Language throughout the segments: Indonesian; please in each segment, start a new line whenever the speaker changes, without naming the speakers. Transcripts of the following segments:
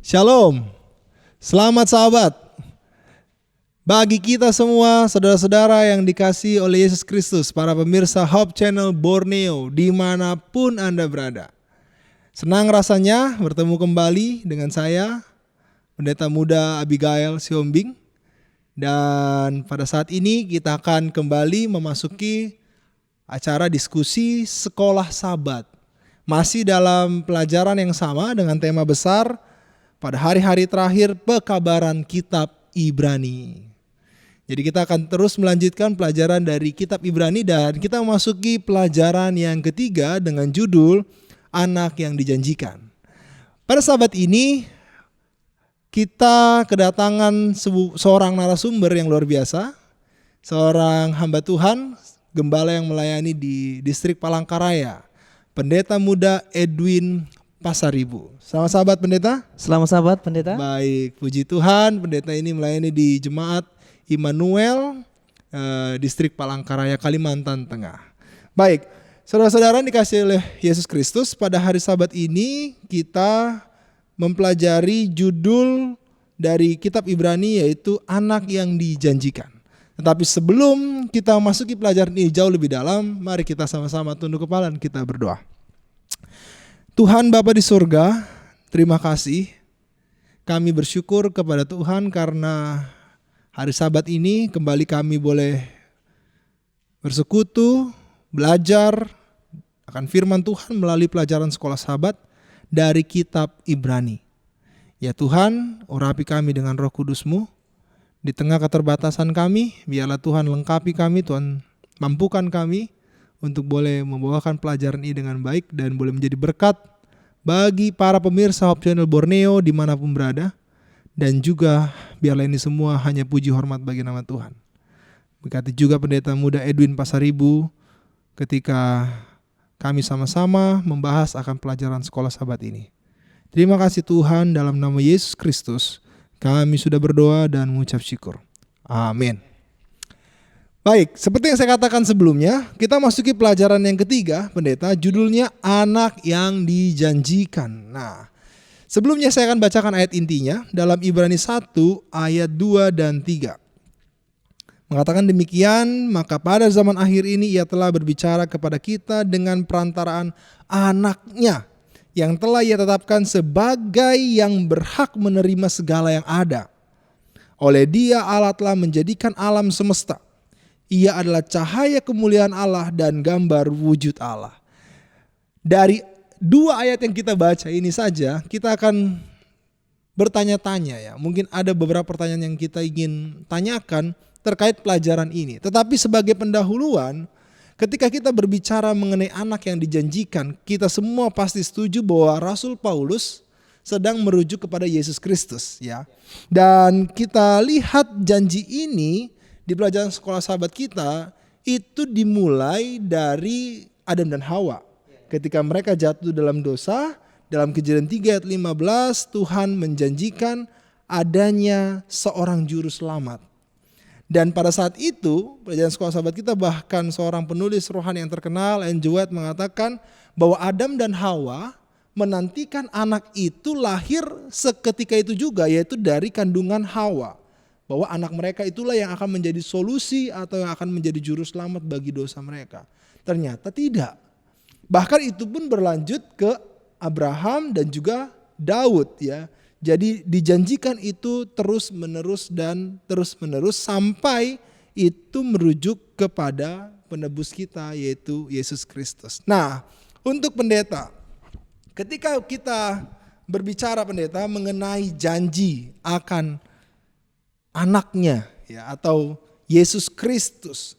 Shalom, selamat sahabat. Bagi kita semua, saudara-saudara yang dikasihi oleh Yesus Kristus, para pemirsa Hope Channel Borneo, dimanapun Anda berada. Senang rasanya bertemu kembali dengan saya, Pendeta Muda Abigail Siombing. Dan pada saat ini kita akan kembali memasuki acara diskusi Sekolah Sabat. Masih dalam pelajaran yang sama dengan tema besar pada hari-hari terakhir pekabaran kitab Ibrani. Jadi kita akan terus melanjutkan pelajaran dari kitab Ibrani dan kita memasuki pelajaran yang ketiga dengan judul Anak yang Dijanjikan. Pada sahabat ini kita kedatangan seorang narasumber yang luar biasa, seorang hamba Tuhan, gembala yang melayani di distrik Palangkaraya, Pendeta Muda Edwin Pasaribu. Selamat sahabat pendeta.
Selamat sahabat pendeta.
Baik, puji Tuhan, pendeta ini melayani di Jemaat Immanuel, distrik Palangkaraya, Kalimantan Tengah. Baik, saudara-saudara dikasihi oleh Yesus Kristus, pada hari Sabat ini kita mempelajari judul dari kitab Ibrani yaitu Anak yang Dijanjikan. Tetapi sebelum kita masuki pelajaran ini jauh lebih dalam, mari kita sama-sama tunduk kepala dan kita berdoa. Tuhan Bapa di surga, terima kasih. Kami bersyukur kepada Tuhan karena hari Sabat ini kembali kami boleh bersekutu, belajar akan firman Tuhan melalui pelajaran Sekolah Sabat dari kitab Ibrani. Ya Tuhan, urapi kami dengan Roh Kudus-Mu. Di tengah keterbatasan kami, biarlah Tuhan lengkapi kami, Tuhan mampukan kami untuk boleh membawakan pelajaran ini dengan baik dan boleh menjadi berkat bagi para pemirsa Hope Channel Borneo dimanapun berada. Dan juga biarlah ini semua hanya puji hormat bagi nama Tuhan. Berkati juga Pendeta Muda Edwin Pasaribu ketika kami sama-sama membahas akan pelajaran Sekolah Sabat ini. Terima kasih Tuhan, dalam nama Yesus Kristus kami sudah berdoa dan mengucap syukur. Amin. Baik, seperti yang saya katakan sebelumnya, kita masuki pelajaran yang ketiga, pendeta, judulnya Anak yang Dijanjikan. Nah, sebelumnya saya akan bacakan ayat intinya dalam Ibrani 1 ayat 2 dan 3. Mengatakan demikian, maka pada zaman akhir ini ia telah berbicara kepada kita dengan perantaraan anaknya yang telah ia tetapkan sebagai yang berhak menerima segala yang ada. Oleh dia Allah telah menjadikan alam semesta. Ia adalah cahaya kemuliaan Allah dan gambar wujud Allah. Dari dua ayat yang kita baca ini saja, kita akan bertanya-tanya ya. Mungkin ada beberapa pertanyaan yang kita ingin tanyakan terkait pelajaran ini. Tetapi sebagai pendahuluan, ketika kita berbicara mengenai anak yang dijanjikan, kita semua pasti setuju bahwa Rasul Paulus sedang merujuk kepada Yesus Kristus ya. Dan kita lihat janji ini di pelajaran Sekolah Sabat kita itu dimulai dari Adam dan Hawa. Ketika mereka jatuh dalam dosa, dalam Kejadian 3 ayat 15 Tuhan menjanjikan adanya seorang juru selamat. Dan pada saat itu, pelajaran Sekolah Sabat kita bahkan seorang penulis rohani yang terkenal, Ellen G. White, mengatakan bahwa Adam dan Hawa menantikan anak itu lahir seketika itu juga, yaitu dari kandungan Hawa. Bahwa anak mereka itulah yang akan menjadi solusi atau yang akan menjadi juru selamat bagi dosa mereka. Ternyata tidak. Bahkan itu pun berlanjut ke Abraham dan juga Daud ya. Jadi dijanjikan itu terus menerus dan terus menerus sampai itu merujuk kepada penebus kita yaitu Yesus Kristus. Nah, untuk pendeta, ketika kita berbicara pendeta mengenai janji akan anaknya ya atau Yesus Kristus.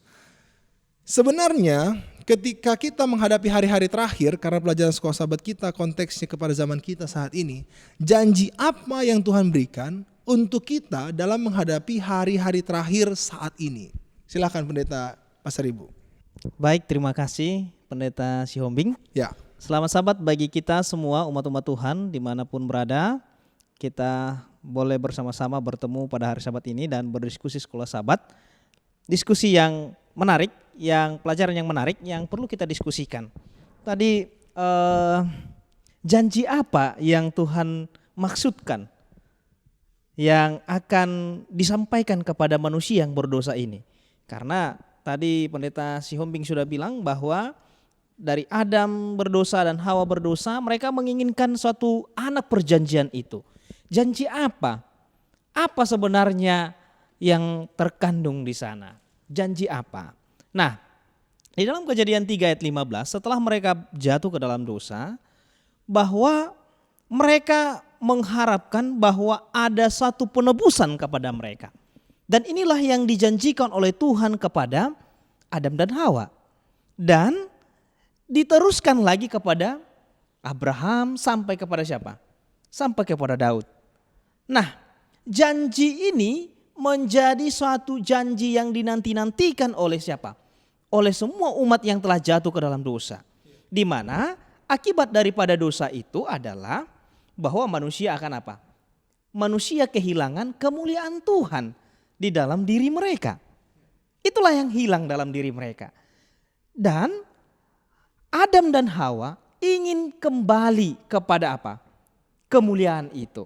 Sebenarnya ketika kita menghadapi hari-hari terakhir, karena pelajaran Sekolah Sabat kita konteksnya kepada zaman kita saat ini, janji apa yang Tuhan berikan untuk kita dalam menghadapi hari-hari terakhir saat ini? Silakan Pendeta Pasaribu.
Baik, terima kasih Pendeta Sihombing.
Ya.
Selamat Sabat bagi kita semua umat-umat Tuhan dimanapun berada. Kita boleh bersama-sama bertemu pada hari Sabat ini dan berdiskusi Sekolah Sabat. Diskusi yang menarik, yang pelajaran yang menarik yang perlu kita diskusikan. Tadi janji apa yang Tuhan maksudkan yang akan disampaikan kepada manusia yang berdosa ini. Karena tadi Pendeta Sihombing sudah bilang bahwa dari Adam berdosa dan Hawa berdosa, mereka menginginkan suatu anak perjanjian itu. Janji apa? Apa sebenarnya yang terkandung di sana? Janji apa? Nah, di dalam Kejadian 3 ayat 15, setelah mereka jatuh ke dalam dosa, bahwa mereka mengharapkan bahwa ada satu penebusan kepada mereka. Dan inilah yang dijanjikan oleh Tuhan kepada Adam dan Hawa. Dan diteruskan lagi kepada Abraham sampai kepada siapa? Sampai kepada Daud. Nah, janji ini menjadi suatu janji yang dinanti-nantikan oleh siapa? Oleh semua umat yang telah jatuh ke dalam dosa. Di mana akibat daripada dosa itu adalah bahwa manusia akan apa? Manusia kehilangan kemuliaan Tuhan di dalam diri mereka. Itulah yang hilang dalam diri mereka. Dan Adam dan Hawa ingin kembali kepada apa? Kemuliaan itu.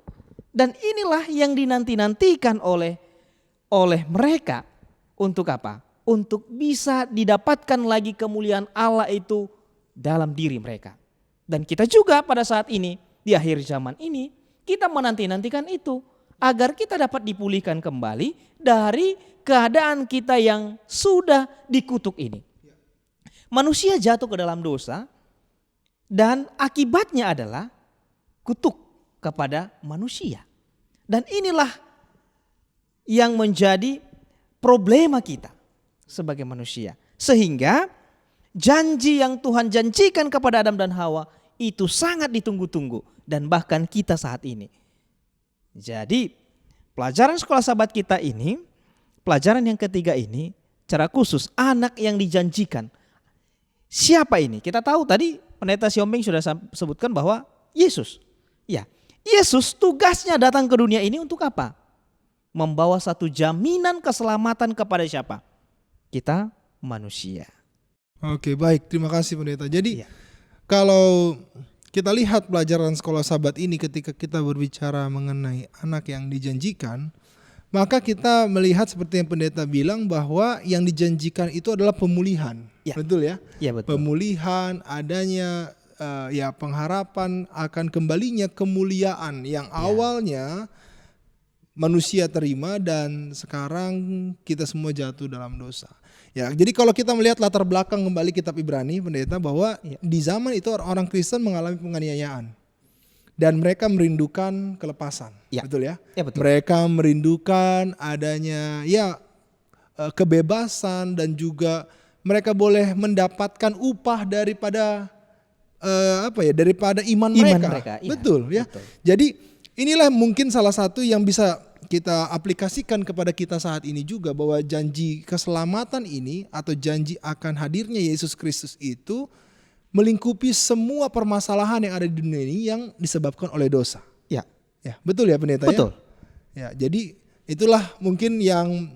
Dan inilah yang dinanti-nantikan oleh mereka untuk apa? Untuk bisa didapatkan lagi kemuliaan Allah itu dalam diri mereka. Dan kita juga pada saat ini, di akhir zaman ini, kita menanti-nantikan itu. Agar kita dapat dipulihkan kembali dari keadaan kita yang sudah dikutuk ini. Manusia jatuh ke dalam dosa dan akibatnya adalah kutuk kepada manusia. Dan inilah yang menjadi problema kita sebagai manusia. Sehingga janji yang Tuhan janjikan kepada Adam dan Hawa itu sangat ditunggu-tunggu dan bahkan kita saat ini. Jadi pelajaran sekolah sahabat kita ini, pelajaran yang ketiga ini secara khusus anak yang dijanjikan. Siapa ini? Kita tahu tadi Pendeta Siombing sudah sebutkan bahwa Yesus. Ya, Yesus tugasnya datang ke dunia ini untuk apa? Membawa satu jaminan keselamatan kepada siapa? Kita manusia.
Oke, baik. Terima kasih Pendeta. Jadi
Iya.
kalau kita lihat pelajaran sekolah sahabat ini ketika kita berbicara mengenai anak yang dijanjikan, maka kita melihat seperti yang pendeta bilang bahwa yang dijanjikan itu adalah pemulihan.
Ya.
Betul ya?
Ya, betul.
Pemulihan, adanya pengharapan akan kembalinya kemuliaan yang awalnya manusia terima dan sekarang kita semua jatuh dalam dosa. Ya, jadi kalau kita melihat latar belakang kembali kitab Ibrani, pendeta, bahwa di zaman itu orang Kristen mengalami penganiayaan. Dan mereka merindukan kelepasan,
Ya.
betul ya?
Ya, betul.
Mereka merindukan adanya kebebasan dan juga mereka boleh mendapatkan upah daripada daripada iman mereka.
Iya,
Betul ya.
betul.
Jadi inilah mungkin salah satu yang bisa kita aplikasikan kepada kita saat ini juga, bahwa janji keselamatan ini atau janji akan hadirnya Yesus Kristus itu melingkupi semua permasalahan yang ada di dunia ini yang disebabkan oleh dosa.
Ya.
Ya, betul ya pendeta.
Betul.
Ya, jadi itulah mungkin yang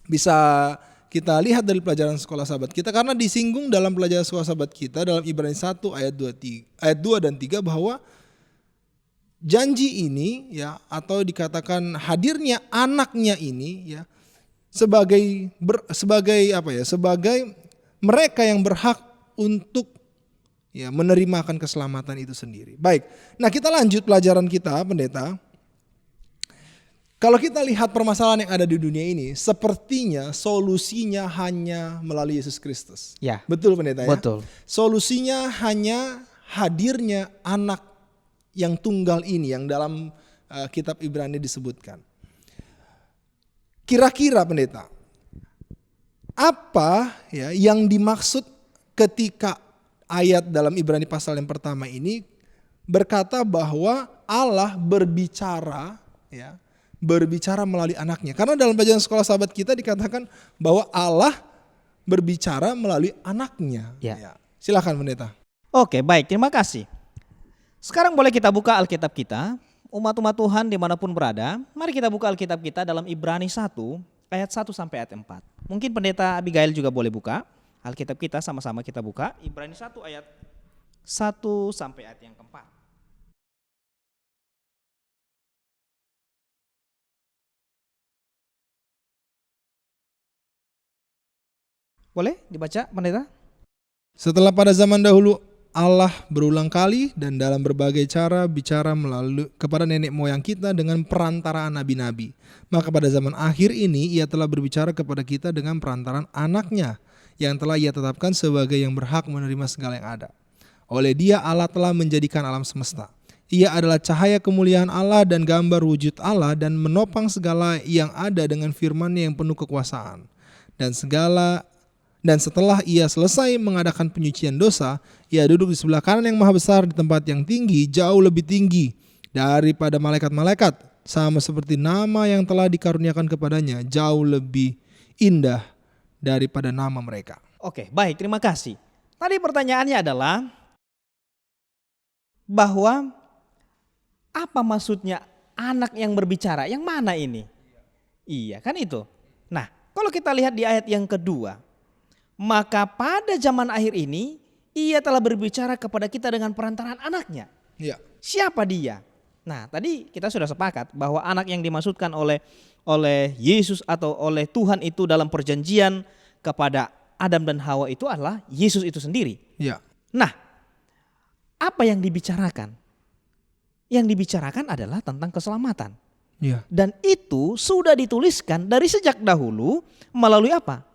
bisa kita lihat dari pelajaran sekolah sahabat kita, karena disinggung dalam pelajaran sekolah sahabat kita dalam Ibrani 1 ayat 2 dan 3 bahwa janji ini ya, atau dikatakan hadirnya anaknya ini ya, sebagai mereka yang berhak untuk ya menerima akan keselamatan itu sendiri. Baik. Nah, kita lanjut pelajaran kita, pendeta. Kalau kita lihat permasalahan yang ada di dunia ini, sepertinya solusinya hanya melalui Yesus Kristus.
Ya.
Betul pendeta ya?
Betul.
Solusinya hanya hadirnya anak yang tunggal ini yang dalam kitab Ibrani disebutkan. Kira-kira pendeta, apa ya yang dimaksud ketika ayat dalam Ibrani pasal yang pertama ini berkata bahwa Allah berbicara melalui anaknya? Karena dalam pelajaran sekolah sahabat kita dikatakan bahwa Allah berbicara melalui anaknya.
Ya.
Silakan pendeta.
Oke, baik, terima kasih. Sekarang boleh kita buka Alkitab kita, umat-umat Tuhan dimanapun berada. Mari kita buka Alkitab kita dalam Ibrani 1 ayat 1 sampai ayat 4. Mungkin pendeta Abigail juga boleh buka Alkitab kita, sama-sama kita buka Ibrani 1 ayat 1 sampai ayat yang keempat. Boleh dibaca, Pendeta?
Setelah pada zaman dahulu Allah berulang kali dan dalam berbagai cara bicara melalui kepada nenek moyang kita dengan perantaraan nabi-nabi. Maka pada zaman akhir ini ia telah berbicara kepada kita dengan perantaraan anaknya yang telah ia tetapkan sebagai yang berhak menerima segala yang ada. Oleh dia Allah telah menjadikan alam semesta. Ia adalah cahaya kemuliaan Allah dan gambar wujud Allah dan menopang segala yang ada dengan firman-Nya yang penuh kekuasaan. Dan setelah ia selesai mengadakan penyucian dosa, ia duduk di sebelah kanan yang maha besar di tempat yang tinggi, jauh lebih tinggi daripada malaikat-malaikat, sama seperti nama yang telah dikaruniakan kepadanya, jauh lebih indah daripada nama mereka.
Oke, baik, terima kasih. Tadi pertanyaannya adalah bahwa apa maksudnya anak yang berbicara? Yang mana ini? Iya, kan itu. Nah, kalau kita lihat di ayat yang kedua, maka pada zaman akhir ini ia telah berbicara kepada kita dengan perantaraan anaknya.
Ya.
Siapa dia? Nah, tadi kita sudah sepakat bahwa anak yang dimaksudkan oleh Yesus atau oleh Tuhan itu dalam perjanjian kepada Adam dan Hawa itu adalah Yesus itu sendiri.
Ya.
Nah, apa yang dibicarakan? Yang dibicarakan adalah tentang keselamatan.
Ya.
Dan itu sudah dituliskan dari sejak dahulu melalui apa?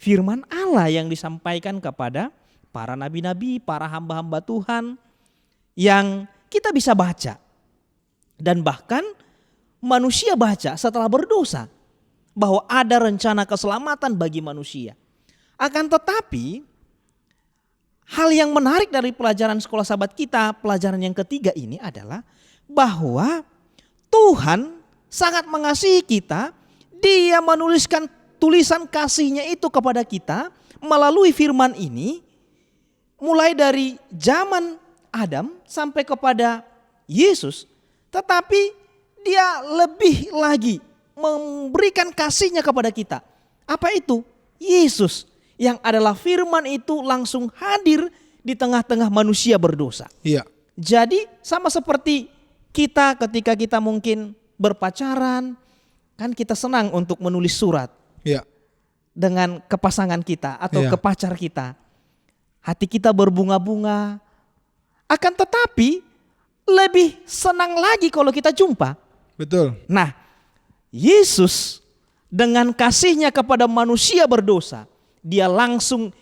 Firman Allah yang disampaikan kepada para nabi-nabi, para hamba-hamba Tuhan yang kita bisa baca. Dan bahkan manusia baca setelah berdosa bahwa ada rencana keselamatan bagi manusia. Akan tetapi hal yang menarik dari pelajaran sekolah sahabat kita, pelajaran yang ketiga ini adalah bahwa Tuhan sangat mengasihi kita. Dia menuliskan tulisan kasihnya itu kepada kita melalui firman ini mulai dari zaman Adam sampai kepada Yesus. Tetapi dia lebih lagi memberikan kasihnya kepada kita. Apa itu? Yesus yang adalah firman itu langsung hadir di tengah-tengah manusia berdosa.
Iya.
Jadi sama seperti kita ketika kita mungkin berpacaran, kan kita senang untuk menulis surat.
Iya.
Dengan kepasangan kita atau
Iya.
ke pacar kita. Hati kita berbunga-bunga. Akan tetapi lebih senang lagi kalau kita jumpa.
Betul.
Nah, Yesus dengan kasihnya kepada manusia berdosa, dia langsung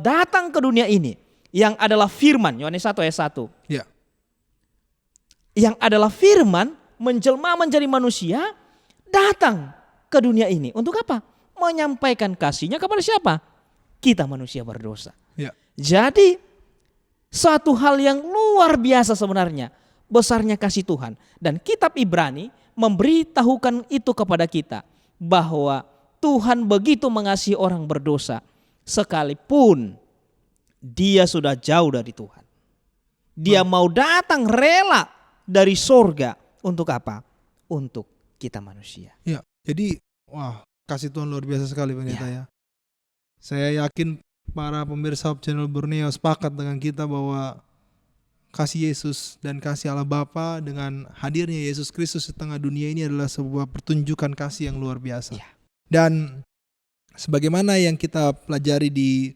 datang ke dunia ini yang adalah firman, Yohanes 1 ayat 1.
Ya.
Yang adalah firman menjelma menjadi manusia, datang ke dunia ini. Untuk apa? Menyampaikan kasihnya kepada siapa? Kita manusia berdosa.
Ya.
Jadi suatu hal yang luar biasa sebenarnya, besarnya kasih Tuhan. Dan kitab Ibrani memberitahukan itu kepada kita, bahwa Tuhan begitu mengasihi orang berdosa sekalipun dia sudah jauh dari Tuhan. Dia mau datang rela dari sorga untuk apa? Untuk kita manusia.
Ya. Jadi wah, kasih Tuhan luar biasa sekali pendeta ya. Saya yakin para pemirsa channel Borneo sepakat dengan kita bahwa kasih Yesus dan kasih Allah Bapa dengan hadirnya Yesus Kristus di tengah dunia ini adalah sebuah pertunjukan kasih yang luar biasa.
Ya.
Dan sebagaimana yang kita pelajari di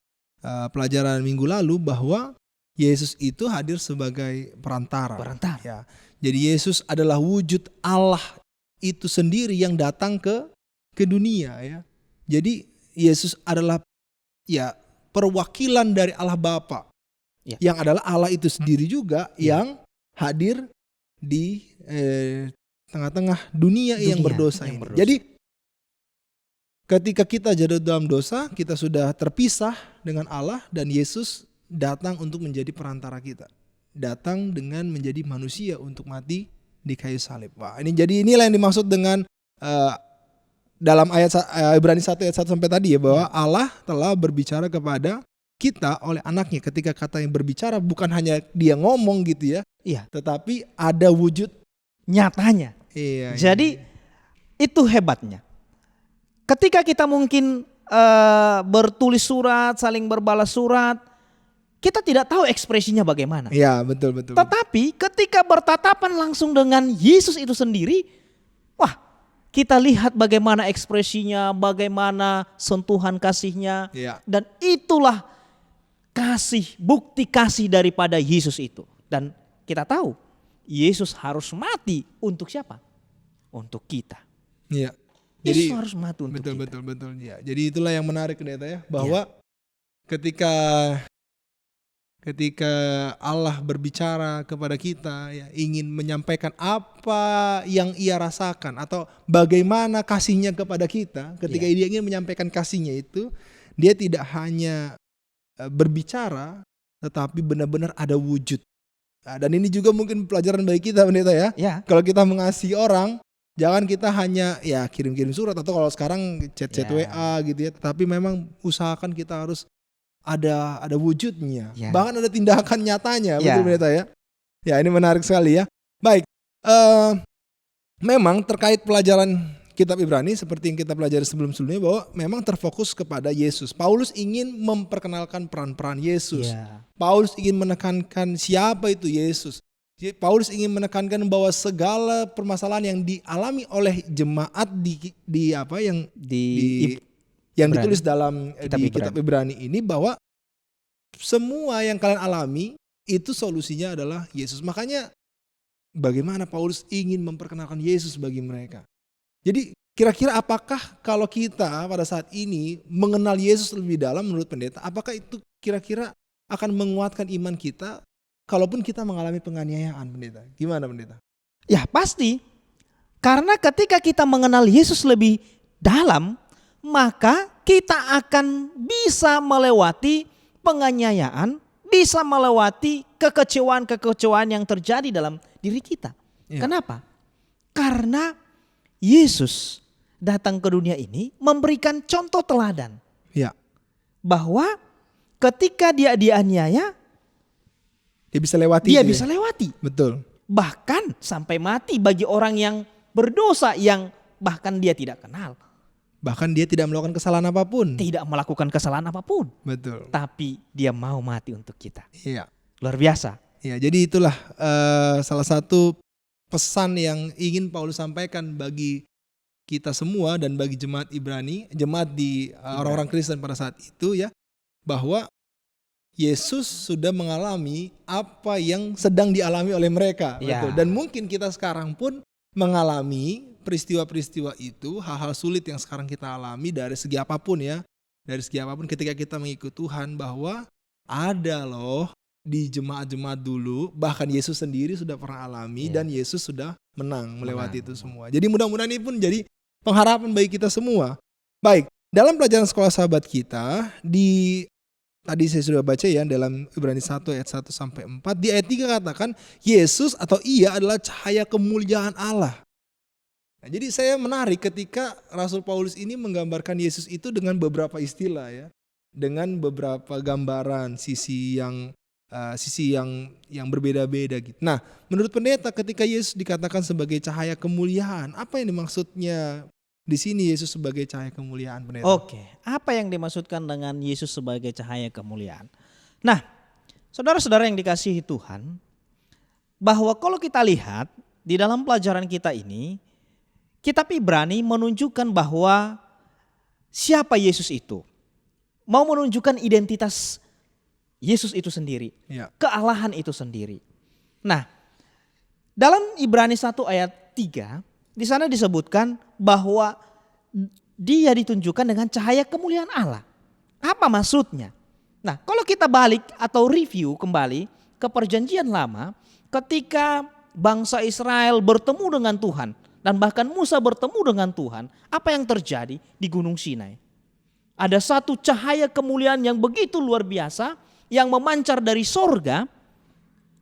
pelajaran minggu lalu bahwa Yesus itu hadir sebagai perantara. Ya. Jadi Yesus adalah wujud Allah itu sendiri yang datang ke dunia ya. Jadi Yesus adalah ya perwakilan dari Allah Bapa. Ya. Yang adalah Allah itu sendiri juga yang hadir di tengah-tengah dunia yang berdosa ini. Jadi ketika kita jatuh dalam dosa, kita sudah terpisah dengan Allah dan Yesus datang untuk menjadi perantara kita. Datang dengan menjadi manusia untuk mati di kayu salib. Wah, inilah yang dimaksud dengan dalam ayat Ibrani 1 ayat 1 sampai tadi ya, bahwa Allah telah berbicara kepada kita oleh anaknya. Ketika kata yang berbicara bukan hanya dia ngomong gitu ya.
Iya.
Tetapi ada wujud
nyatanya.
Iya.
Jadi itu hebatnya. Ketika kita mungkin bertulis surat, saling berbalas surat, kita tidak tahu ekspresinya bagaimana.
Iya, betul.
Tetapi ketika bertatapan langsung dengan Yesus itu sendiri, wah, kita lihat bagaimana ekspresinya, bagaimana sentuhan kasihnya.
Iya.
Dan itulah kasih, bukti kasih daripada Yesus itu. Dan kita tahu Yesus harus mati untuk siapa? Untuk kita.
Iya.
Yesus harus mati untuk
betul,
kita.
Betul. Ya. Jadi itulah yang menarik pendeta ya, bahwa ketika Allah berbicara kepada kita, ya, ingin menyampaikan apa yang Ia rasakan atau bagaimana kasihnya kepada kita, ketika Dia ingin menyampaikan kasihnya itu, Dia tidak hanya berbicara, tetapi benar-benar ada wujud. Nah, dan ini juga mungkin pelajaran bagi kita pendeta ya. Kalau kita mengasihi orang, jangan kita hanya ya kirim-kirim surat atau kalau sekarang chat-chat WA gitu ya, tetapi memang usahakan kita harus ada wujudnya, bahkan ada tindakan nyatanya, betul pendeta ya. Ya, ini menarik sekali ya. Baik, memang terkait pelajaran kitab Ibrani seperti yang kita pelajari sebelum-sebelumnya, bahwa memang terfokus kepada Yesus. Paulus ingin memperkenalkan peran-peran Yesus. Paulus ingin menekankan siapa itu Yesus. Paulus ingin menekankan bahwa segala permasalahan yang dialami oleh jemaat yang ditulis dalam kitab Ibrani ini, bahwa semua yang kalian alami itu solusinya adalah Yesus. Makanya bagaimana Paulus ingin memperkenalkan Yesus bagi mereka. Jadi kira-kira apakah kalau kita pada saat ini mengenal Yesus lebih dalam menurut pendeta, apakah itu kira-kira akan menguatkan iman kita kalaupun kita mengalami penganiayaan, pendeta? Gimana pendeta?
Ya pasti. Karena ketika kita mengenal Yesus lebih dalam, maka kita akan bisa melewati penganiayaan, bisa melewati kekecewaan-kekecewaan yang terjadi dalam diri kita. Kenapa? Karena Yesus datang ke dunia ini memberikan contoh teladan. Bahwa ketika dia dianiaya,
dia bisa lewati.
Bisa lewati.
Betul.
Bahkan sampai mati bagi orang yang berdosa yang bahkan dia tidak kenal.
Bahkan dia tidak melakukan kesalahan apapun.
Tidak melakukan kesalahan apapun.
Betul.
Tapi dia mau mati untuk kita.
Iya.
Luar biasa.
Ya, jadi itulah salah satu pesan yang ingin Paulus sampaikan bagi kita semua dan bagi jemaat Ibrani, jemaat di orang-orang Kristen pada saat itu ya, bahwa Yesus sudah mengalami apa yang sedang dialami oleh mereka. Betul. Dan mungkin kita sekarang pun mengalami peristiwa-peristiwa itu, hal-hal sulit yang sekarang kita alami dari segi apapun ya. Dari segi apapun ketika kita mengikut Tuhan, bahwa ada loh di jemaat-jemaat dulu, bahkan Yesus sendiri sudah pernah alami dan Yesus sudah menang melewati itu semua. Jadi mudah-mudahan ini pun jadi pengharapan bagi kita semua. Baik, dalam pelajaran sekolah sahabat kita tadi saya sudah baca ya dalam Ibrani 1 ayat 1 sampai 4, di ayat 3 katakan Yesus atau Ia adalah cahaya kemuliaan Allah. Nah, jadi saya menarik ketika Rasul Paulus ini menggambarkan Yesus itu dengan beberapa istilah ya, dengan beberapa gambaran sisi yang berbeda-beda gitu. Nah, menurut pendeta ketika Yesus dikatakan sebagai cahaya kemuliaan, apa yang dimaksudnya di sini Yesus sebagai cahaya kemuliaan, pendeta?
Oke, apa yang dimaksudkan dengan Yesus sebagai cahaya kemuliaan? Nah, saudara-saudara yang dikasihi Tuhan, bahwa kalau kita lihat di dalam pelajaran kita ini, kitab Ibrani menunjukkan bahwa siapa Yesus itu. Mau menunjukkan identitas Yesus itu sendiri, kealahan itu sendiri. Nah, dalam Ibrani 1 ayat 3, di sana disebutkan bahwa dia ditunjukkan dengan cahaya kemuliaan Allah. Apa maksudnya? Nah, kalau kita balik atau review kembali ke perjanjian lama, ketika bangsa Israel bertemu dengan Tuhan, dan bahkan Musa bertemu dengan Tuhan, apa yang terjadi di Gunung Sinai? Ada satu cahaya kemuliaan yang begitu luar biasa, yang memancar dari sorga,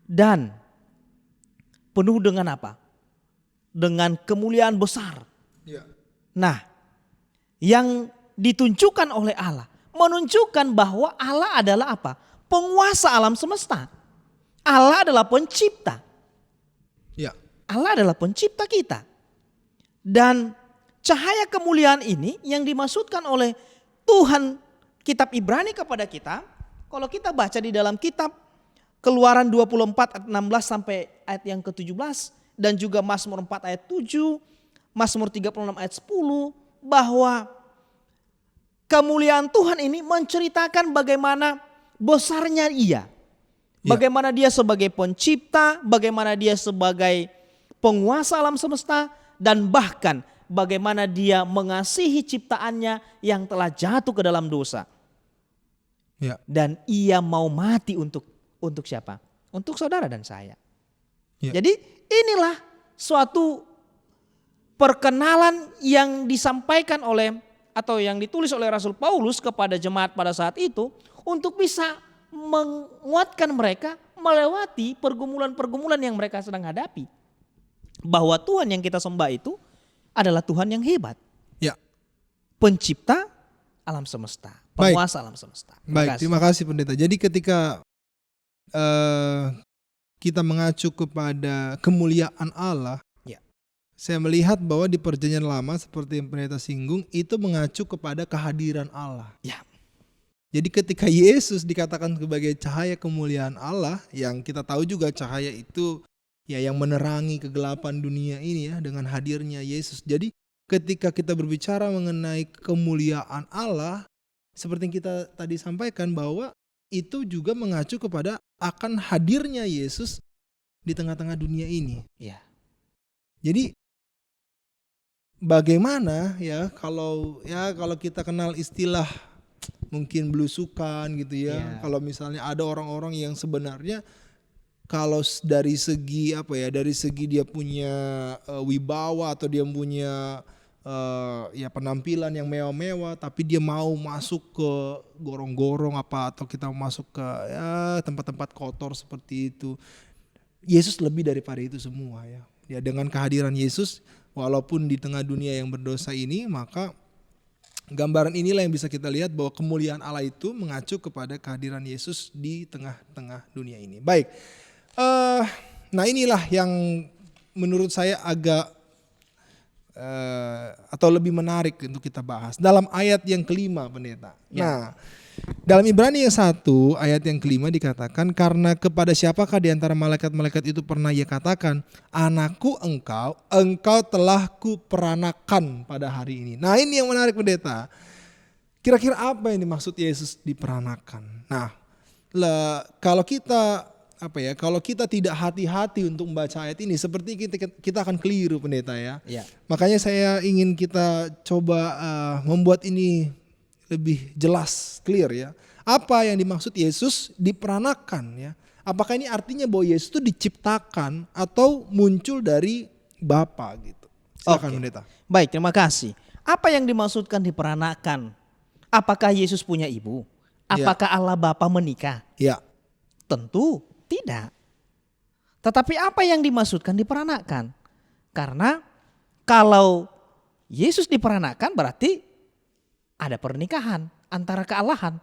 dan penuh dengan apa? Dengan kemuliaan besar. Nah, yang ditunjukkan oleh Allah menunjukkan bahwa Allah adalah apa? Penguasa alam semesta. Allah adalah pencipta. Allah adalah pencipta kita. Dan cahaya kemuliaan ini yang dimaksudkan oleh Tuhan kitab Ibrani kepada kita, kalau kita baca di dalam kitab Keluaran 24 ayat 16 sampai ayat yang ke-17 dan juga Mazmur 4 ayat 7, Mazmur 36 ayat 10 bahwa kemuliaan Tuhan ini menceritakan bagaimana besarnya Ia. Bagaimana Dia sebagai pencipta, bagaimana Dia sebagai penguasa alam semesta, dan bahkan bagaimana Dia mengasihi ciptaannya yang telah jatuh ke dalam dosa.
Ya.
Dan Ia mau mati untuk siapa? Untuk saudara dan saya.
Ya.
Jadi inilah suatu perkenalan yang disampaikan oleh atau yang ditulis oleh Rasul Paulus kepada jemaat pada saat itu untuk bisa menguatkan mereka melewati pergumulan-pergumulan yang mereka sedang hadapi. Bahwa Tuhan yang kita sembah itu adalah Tuhan yang hebat.
Ya.
Pencipta alam semesta, penguasa alam semesta.
Terima kasih pendeta. Jadi ketika kita mengacu kepada kemuliaan Allah, saya melihat bahwa di Perjanjian Lama seperti yang pendeta singgung itu mengacu kepada kehadiran Allah.
Ya.
Jadi ketika Yesus dikatakan sebagai cahaya kemuliaan Allah, yang kita tahu juga cahaya itu ya yang menerangi kegelapan dunia ini ya dengan hadirnya Yesus. Jadi ketika kita berbicara mengenai kemuliaan Allah, seperti yang kita tadi sampaikan bahwa itu juga mengacu kepada akan hadirnya Yesus di tengah-tengah dunia ini.
Ya.
Jadi bagaimana ya kalau kita kenal istilah mungkin belusukan gitu ya. Kalau misalnya ada orang-orang yang sebenarnya kalau dari segi dari segi dia punya wibawa atau dia punya penampilan yang mewah-mewah, tapi dia mau masuk ke gorong-gorong atau kita masuk ke tempat-tempat kotor seperti itu. Yesus lebih daripada itu semua ya. Ya dengan kehadiran Yesus, walaupun di tengah dunia yang berdosa ini, maka gambaran inilah yang bisa kita lihat bahwa kemuliaan Allah itu mengacu kepada kehadiran Yesus di tengah-tengah dunia ini. Baik, nah inilah yang menurut saya agak atau lebih menarik untuk kita bahas dalam ayat yang kelima, pendeta. Nah, dalam Ibrani yang 1 ayat yang kelima dikatakan, karena kepada siapakah di antara malaikat-malaikat itu pernah ia katakan, anakku engkau telah kuperanakan pada hari ini. Nah ini yang menarik, pendeta. Kira-kira apa yang dimaksud Yesus diperanakan? Nah, kalau kita tidak hati-hati untuk membaca ayat ini, seperti kita akan keliru, pendeta ya. Makanya saya ingin kita coba membuat ini lebih jelas, clear ya. Apa yang dimaksud Yesus diperanakan ya? Apakah ini artinya bahwa Yesus itu diciptakan atau muncul dari Bapa gitu? Silakan, pendeta.
Baik, terima kasih. Apa yang dimaksudkan diperanakan? Apakah Yesus punya ibu? Apakah Allah Bapa menikah?
Ya.
Tentu tidak. Tetapi apa yang dimaksudkan diperanakan? Karena kalau Yesus diperanakan berarti ada pernikahan antara kealahan.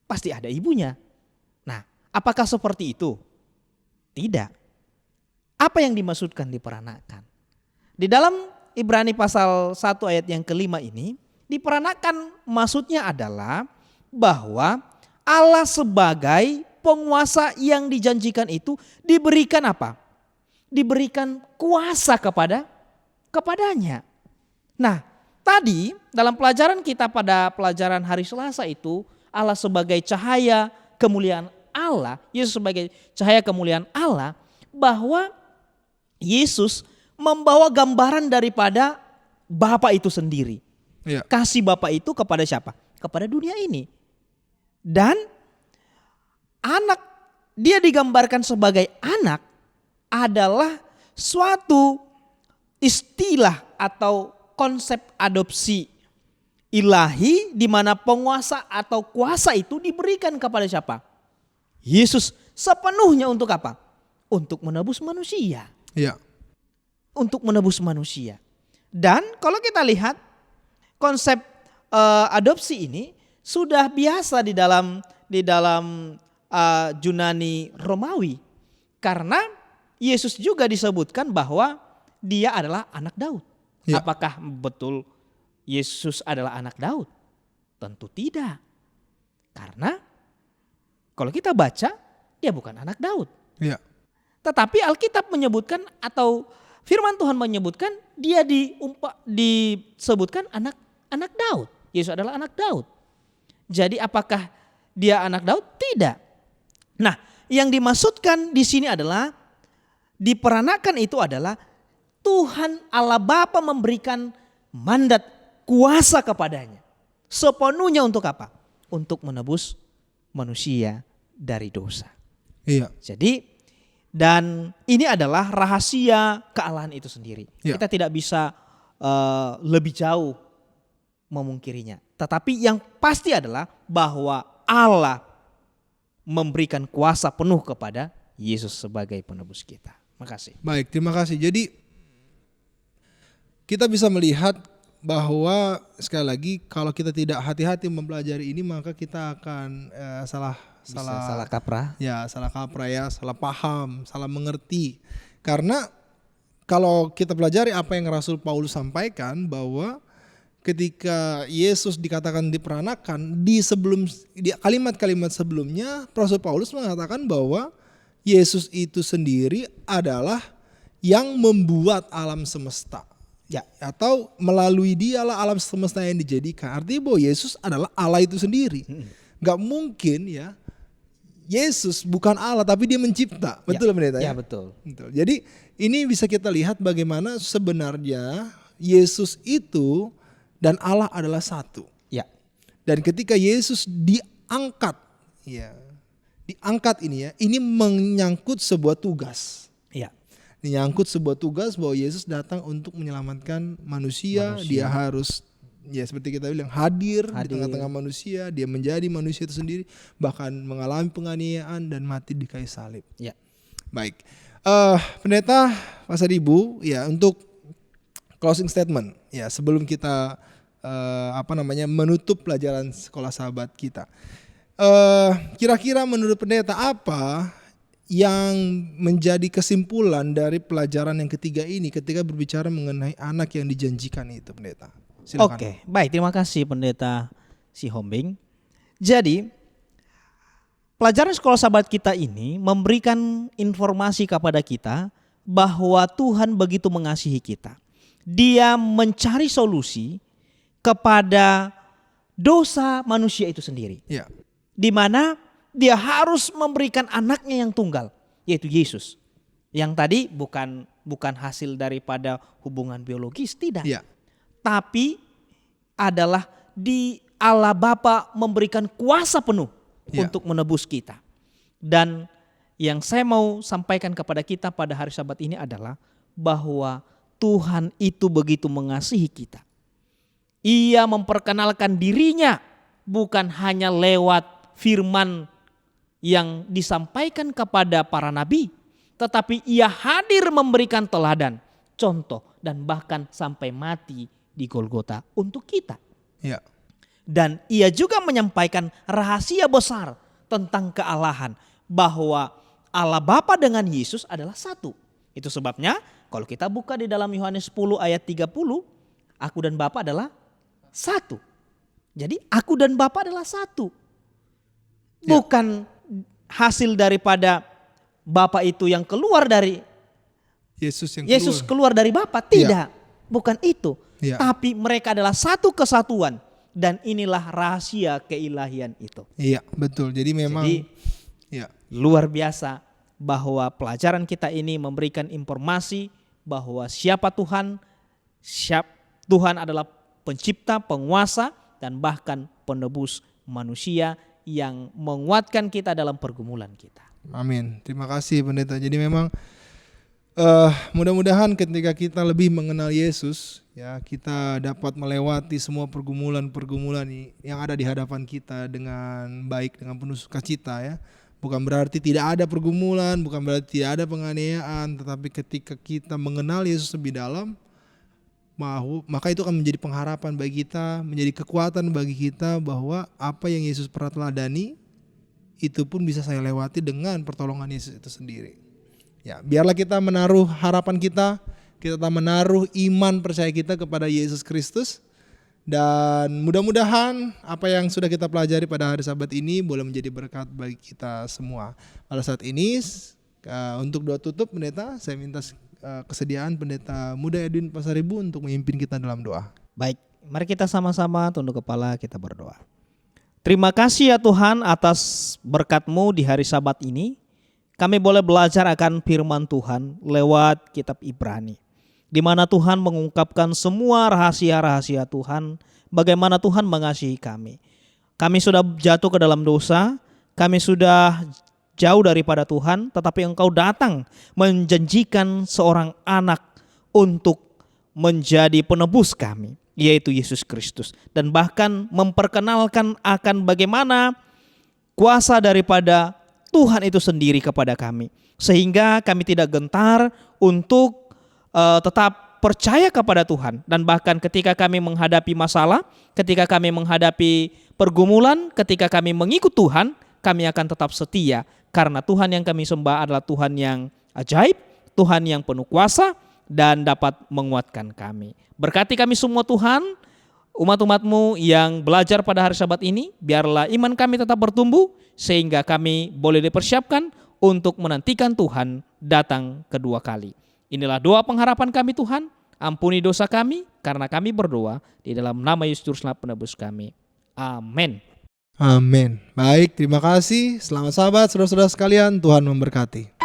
Pasti ada ibunya. Nah, apakah seperti itu? Tidak. Apa yang dimaksudkan diperanakan? Di dalam Ibrani pasal 1 ayat yang kelima ini, diperanakan maksudnya adalah bahwa Allah sebagai penguasa yang dijanjikan itu diberikan apa? Diberikan kuasa kepadanya. Nah, tadi dalam pelajaran kita pada pelajaran hari Selasa itu, Allah sebagai cahaya kemuliaan Allah, Yesus sebagai cahaya kemuliaan Allah, bahwa Yesus membawa gambaran daripada Bapa itu sendiri.
Ya.
Kasih Bapa itu kepada siapa? Kepada dunia ini. Dan anak, dia digambarkan sebagai anak adalah suatu istilah atau konsep adopsi ilahi di mana penguasa atau kuasa itu diberikan kepada siapa? Yesus sepenuhnya untuk apa? Untuk menebus manusia.
Ya.
Untuk menebus manusia. Dan kalau kita lihat konsep adopsi ini sudah biasa di dalam Yunani Romawi, karena Yesus juga disebutkan bahwa dia adalah anak Daud.
Ya.
Apakah betul Yesus adalah anak Daud? Tentu tidak. Karena kalau kita baca, dia bukan anak Daud.
Ya.
Tetapi Alkitab menyebutkan atau firman Tuhan menyebutkan dia disebutkan anak Daud. Yesus adalah anak Daud. Jadi apakah dia anak Daud? Tidak. Nah, yang dimaksudkan di sini adalah diperanakan itu adalah Tuhan Allah Bapa memberikan mandat kuasa kepadanya. Sepenuhnya untuk apa? Untuk menebus manusia dari dosa.
Iya.
Jadi dan ini adalah rahasia kealahan itu sendiri.
Ya.
Kita tidak bisa lebih jauh memungkirinya. Tetapi yang pasti adalah bahwa Allah memberikan kuasa penuh kepada Yesus sebagai penebus kita. Makasih.
Baik, terima kasih. Jadi kita bisa melihat bahwa sekali lagi kalau kita tidak hati-hati mempelajari ini maka kita akan salah
kaprah.
Ya, salah kaprah ya, salah paham, salah mengerti. Karena kalau kita pelajari apa yang Rasul Paulus sampaikan bahwa ketika Yesus dikatakan diperanakan di kalimat-kalimat sebelumnya Rasul Paulus mengatakan bahwa Yesus itu sendiri adalah yang membuat alam semesta. Ya, atau melalui dialah alam semesta yang dijadikan. Artinya bahwa Yesus adalah Allah itu sendiri. Gak mungkin ya Yesus bukan Allah tapi dia mencipta. Betul pendeta ya?
Ya betul.
Jadi ini bisa kita lihat bagaimana sebenarnya Yesus itu dan Allah adalah satu.
Ya.
Dan ketika Yesus diangkat, ya, diangkat ini menyangkut sebuah tugas.
Ya.
Menyangkut sebuah tugas bahwa Yesus datang untuk menyelamatkan manusia. Dia harus, ya seperti kita bilang, hadir di tengah-tengah manusia. Dia menjadi manusia itu sendiri, bahkan mengalami penganiayaan dan mati di kayu salib.
Ya.
Baik, pendeta, Pak Sadibu, ya untuk closing statement, ya sebelum kita menutup pelajaran sekolah sahabat kita. Kira-kira menurut pendeta apa yang menjadi kesimpulan dari pelajaran yang ketiga ini ketika berbicara mengenai anak yang dijanjikan itu, pendeta? Silakan.
Oke, baik, terima kasih pendeta Sihombing. Jadi pelajaran sekolah sahabat kita ini memberikan informasi kepada kita bahwa Tuhan begitu mengasihi kita. Dia mencari solusi kepada dosa manusia itu sendiri.
Ya.
Di mana dia harus memberikan anaknya yang tunggal, yaitu Yesus. Yang tadi bukan hasil daripada hubungan biologis, tidak.
Ya.
Tapi adalah di Allah Bapa memberikan kuasa penuh untuk menebus kita. Dan yang saya mau sampaikan kepada kita pada hari Sabat ini adalah bahwa Tuhan itu begitu mengasihi kita. Ia memperkenalkan dirinya bukan hanya lewat firman yang disampaikan kepada para nabi, tetapi ia hadir memberikan teladan, contoh, dan bahkan sampai mati di Golgota untuk kita.
Ya.
Dan ia juga menyampaikan rahasia besar tentang kealahan, bahwa Allah Bapa dengan Yesus adalah satu. Itu sebabnya kalau kita buka di dalam Yohanes 10 ayat 30, aku dan Bapa adalah satu. Jadi aku dan Bapa adalah satu. Bukan hasil daripada Bapa itu yang keluar dari Yesus keluar dari Bapa, tidak. Bukan itu. Tapi mereka adalah satu kesatuan, dan inilah rahasia keilahian itu.
Iya, betul. Jadi memang
luar biasa bahwa pelajaran kita ini memberikan informasi bahwa siapa Tuhan. Tuhan adalah pencipta, penguasa, dan bahkan penebus manusia yang menguatkan kita dalam pergumulan kita.
Amin. Terima kasih pendeta. Jadi memang mudah-mudahan ketika kita lebih mengenal Yesus, ya, kita dapat melewati semua pergumulan-pergumulan yang ada di hadapan kita dengan baik, dengan penuh sukacita, ya. Bukan berarti tidak ada pergumulan, bukan berarti tidak ada penganiayaan, tetapi ketika kita mengenal Yesus lebih dalam, maka itu akan menjadi pengharapan bagi kita, menjadi kekuatan bagi kita bahwa apa yang Yesus pernah teladani itu pun bisa saya lewati dengan pertolongan Yesus itu sendiri. Ya, biarlah kita menaruh harapan kita menaruh iman percaya kita kepada Yesus Kristus, dan mudah-mudahan apa yang sudah kita pelajari pada hari Sabat ini boleh menjadi berkat bagi kita semua. Pada saat ini untuk doa tutup, pendeta, saya minta kesediaan Pendeta Muda Edwin Pasaribu untuk memimpin kita dalam doa.
Baik, mari kita sama-sama tunduk kepala, kita berdoa. Terima kasih ya Tuhan atas berkat-Mu di hari Sabat ini. Kami boleh belajar akan firman Tuhan lewat kitab Ibrani, di mana Tuhan mengungkapkan semua rahasia-rahasia Tuhan, bagaimana Tuhan mengasihi kami. Kami sudah jatuh ke dalam dosa, kami sudah jauh daripada Tuhan, tetapi Engkau datang menjanjikan seorang anak untuk menjadi penebus kami, yaitu Yesus Kristus. Dan bahkan memperkenalkan akan bagaimana kuasa daripada Tuhan itu sendiri kepada kami. Sehingga kami tidak gentar untuk tetap percaya kepada Tuhan. Dan bahkan ketika kami menghadapi masalah, ketika kami menghadapi pergumulan, ketika kami mengikut Tuhan, kami akan tetap setia. Karena Tuhan yang kami sembah adalah Tuhan yang ajaib, Tuhan yang penuh kuasa dan dapat menguatkan kami. Berkati kami semua Tuhan, umat-umat-Mu yang belajar pada hari Sabat ini, biarlah iman kami tetap bertumbuh sehingga kami boleh dipersiapkan untuk menantikan Tuhan datang kedua kali. Inilah doa pengharapan kami Tuhan, ampuni dosa kami karena kami berdoa di dalam nama Yesus Juru Selamat Penebus kami. Amin.
Amin. Baik, terima kasih. Selamat Sabat saudara-saudara sekalian, Tuhan memberkati.